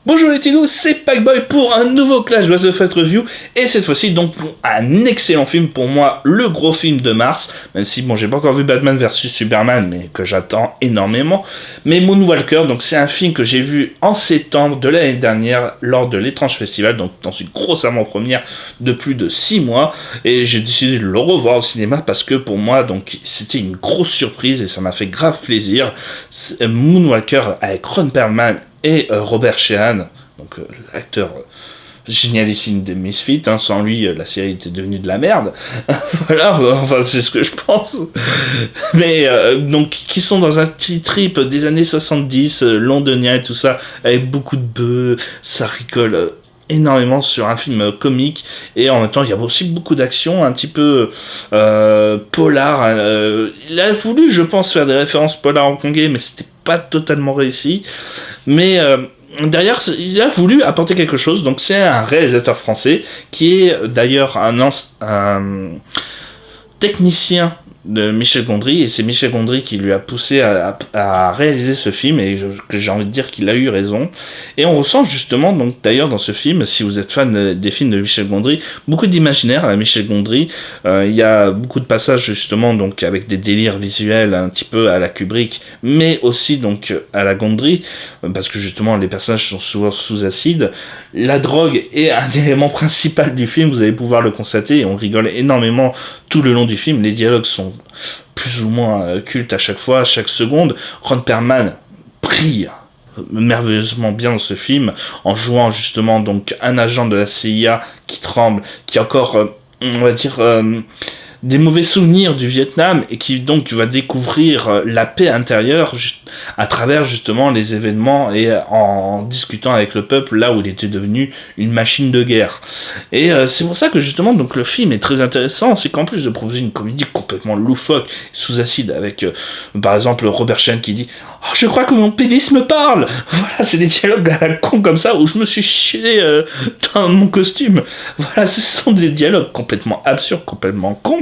Bonjour les Tinous, c'est Packboy pour un nouveau Clash What the Fuck Review, et cette fois-ci donc pour un excellent film, pour moi le gros film de mars, même si bon j'ai pas encore vu Batman vs Superman, mais que j'attends énormément, mais Moonwalker, donc c'est un film que j'ai vu en septembre de l'année dernière lors de l'Étrange Festival, donc dans une grosse avant-première de plus de 6 mois, et j'ai décidé de le revoir au cinéma parce que pour moi donc c'était une grosse surprise et ça m'a fait grave plaisir. Moonwalker avec Ron Perlman et Robert Sheehan, donc l'acteur génialissime des Misfits, sans lui la série était devenue de la merde, voilà, enfin c'est ce que je pense, mais donc qui sont dans un petit trip des années 70, londonien et tout ça, avec beaucoup de bœufs, ça rigole énormément sur un film comique, et en même temps il y a aussi beaucoup d'action, un petit peu polar, il a voulu je pense faire des références polar hongkongais, mais c'était pas totalement réussi, mais derrière il a voulu apporter quelque chose, donc c'est un réalisateur français qui est d'ailleurs un technicien de Michel Gondry, et c'est Michel Gondry qui lui a poussé à réaliser ce film, et que j'ai envie de dire qu'il a eu raison. Et on ressent justement, donc d'ailleurs dans ce film, si vous êtes fan des films de Michel Gondry, beaucoup d'imaginaire à la Michel Gondry. Il y a beaucoup de passages justement donc avec des délires visuels un petit peu à la Kubrick, mais aussi donc à la Gondry, parce que justement les personnages sont souvent sous acide. La drogue est un élément principal du film, vous allez pouvoir le constater, et on rigole énormément tout le long du film. Les dialogues sont plus ou moins cultes à chaque fois, à chaque seconde. Ron Perlman brille merveilleusement bien dans ce film, en jouant justement donc un agent de la CIA qui tremble, qui a encore, on va dire, des mauvais souvenirs du Vietnam, et qui donc va découvrir la paix intérieure à travers justement les événements, et en discutant avec le peuple là où il était devenu une machine de guerre. Et c'est pour ça que justement donc le film est très intéressant, c'est qu'en plus de proposer une comédie complètement loufoque, sous acide, avec par exemple Robert Sheehan qui dit « Oh, je crois que mon pénis me parle !» Voilà, c'est des dialogues à la con comme ça, où je me suis chié dans mon costume. Voilà, ce sont des dialogues complètement absurdes, complètement cons,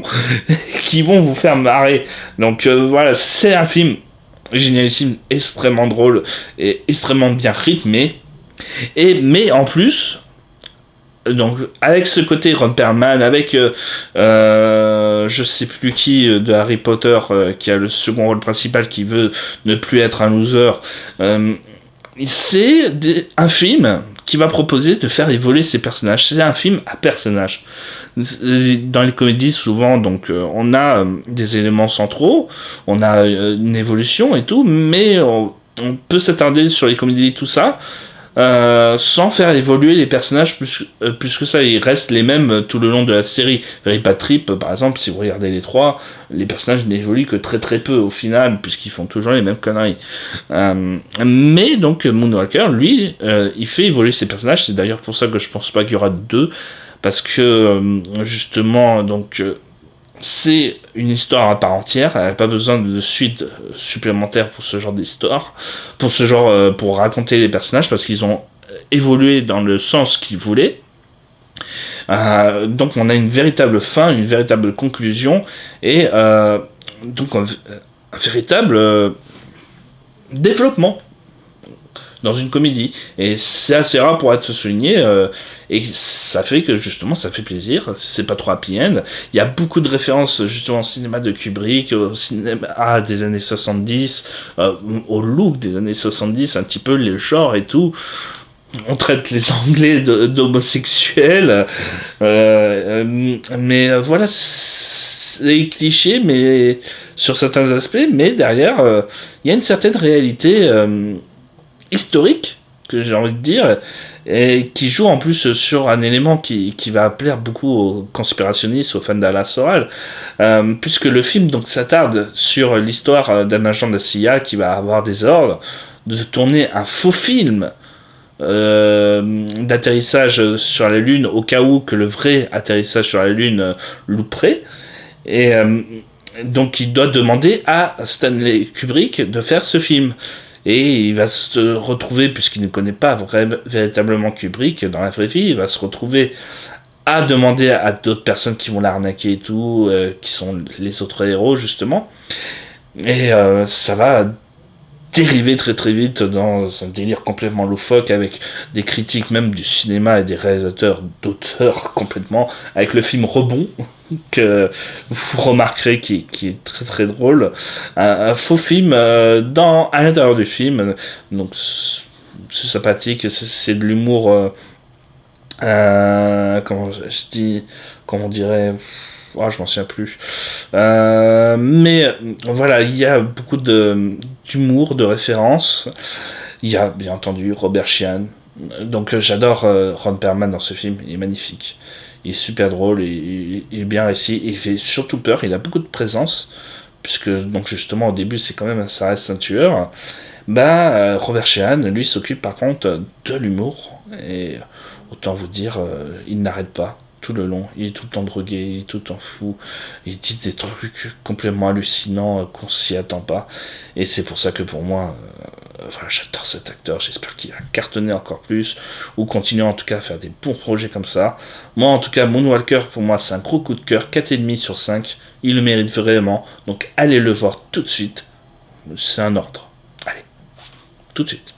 qui vont vous faire marrer. Donc voilà, c'est un film génialissime, extrêmement drôle et extrêmement bien rythmé, mais en plus donc avec ce côté Ron Perlman, avec je sais plus qui de Harry Potter qui a le second rôle principal, qui veut ne plus être un loser, c'est un film qui va proposer de faire évoluer ses personnages. C'est un film à personnages. Dans les comédies, souvent, donc, on a des éléments centraux, on a une évolution et tout, mais on peut s'attarder sur les comédies et tout ça, sans faire évoluer les personnages plus que ça. Ils restent les mêmes tout le long de la série. Very Bad Trip, par exemple, si vous regardez les trois, les personnages n'évoluent que très très peu au final, puisqu'ils font toujours les mêmes conneries. Mais donc Moonwalker, lui, il fait évoluer ses personnages. C'est d'ailleurs pour ça que je pense pas qu'il y aura deux, parce que justement donc c'est une histoire à part entière, elle n'a pas besoin de suite supplémentaire pour ce genre d'histoire, pour raconter les personnages, parce qu'ils ont évolué dans le sens qu'ils voulaient. Donc on a une véritable fin, une véritable conclusion, et donc un véritable développement dans une comédie, et c'est assez rare pour être souligné, et ça fait que justement ça fait plaisir, c'est pas trop happy end. Il y a beaucoup de références justement au cinéma de Kubrick, au cinéma des années 70, au look des années 70, un petit peu les genres et tout. On traite les Anglais d'homosexuels, mais voilà, c'est cliché, mais sur certains aspects, mais derrière il y a une certaine réalité historique, que j'ai envie de dire, et qui joue en plus sur un élément qui va plaire beaucoup aux conspirationnistes, aux fans d'Ala Soral, puisque le film donc s'attarde sur l'histoire d'un agent de la CIA qui va avoir des ordres de tourner un faux film d'atterrissage sur la Lune, au cas où que le vrai atterrissage sur la Lune louperait, et Donc il doit demander à Stanley Kubrick de faire ce film. Et il va se retrouver, puisqu'il ne connaît pas véritablement Kubrick dans la vraie vie, il va se retrouver à demander à d'autres personnes qui vont l'arnaquer et tout, qui sont les autres héros justement. Et ça va dériver très très vite dans un délire complètement loufoque avec des critiques même du cinéma et des réalisateurs d'auteurs complètement, avec le film Rebond que vous remarquerez qui est très très drôle, un faux film à l'intérieur du film, donc c'est sympathique, c'est de l'humour comment on dirait, oh, je m'en souviens plus. Mais voilà, il y a beaucoup d'humour, de références. Il y a bien entendu Robert Sheehan. Donc j'adore Ron Perlman dans ce film, il est magnifique. Il est super drôle, il est bien réussi, il fait surtout peur, il a beaucoup de présence, puisque donc justement au début ça reste un tueur. Robert Sheehan, lui, s'occupe par contre de l'humour, et autant vous dire, il n'arrête pas tout le long, il est tout le temps drogué, il est tout le temps fou, il dit des trucs complètement hallucinants qu'on s'y attend pas, et c'est pour ça que pour moi, voilà, j'adore cet acteur, j'espère qu'il va cartonner encore plus, ou continuer en tout cas à faire des bons projets comme ça. Moi en tout cas, Moonwalker pour moi c'est un gros coup de cœur, 4,5 sur 5, il le mérite vraiment, donc allez le voir tout de suite, c'est un ordre, allez, tout de suite.